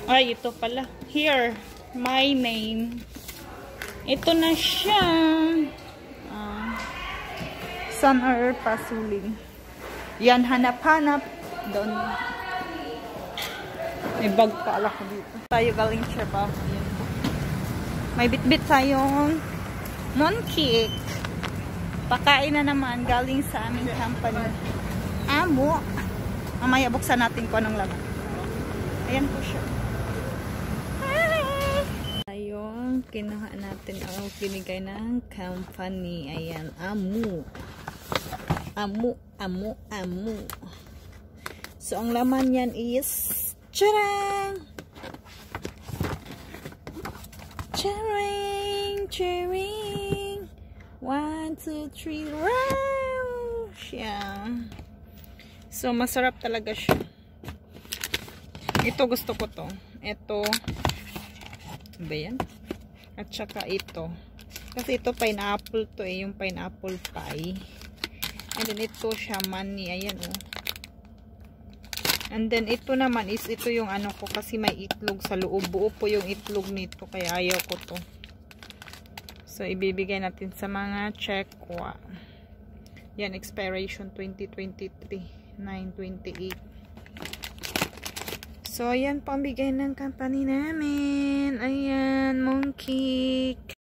Ay, ito pala. Here, my name. Ito na siya. Sun or pasuling. Yan, hanap-hanap. Doon. May bag pa ala ko dito. Tayo galing Trabaho. May bitbit tayong mooncake. Pakain na naman galing sa aming company. Amo. Mamaya buksan natin kung anong laman. Ayan po siya. Ayun, kinuha natin ang binigay ng company. Ayan, Amu. Amu. So, ang laman yan is charang! Charing! 1, 2, 3, wow! Siya. So, masarap talaga siya. Ito, gusto ko to. Ito. Ba yan? At saka ito. Kasi ito, pineapple to eh. Yung pineapple pie. And then, ito siya, money. Ayan, oh. And then, ito naman is, ito yung ano ko. Kasi may itlog sa loob. Buo po yung itlog nito. Kaya ayaw ko to. So, ibibigay natin sa mga Chekwa. Yan, expiration 2023. 9/28. So, ayan po ang bigay ng company namin. Ayan, mooncake.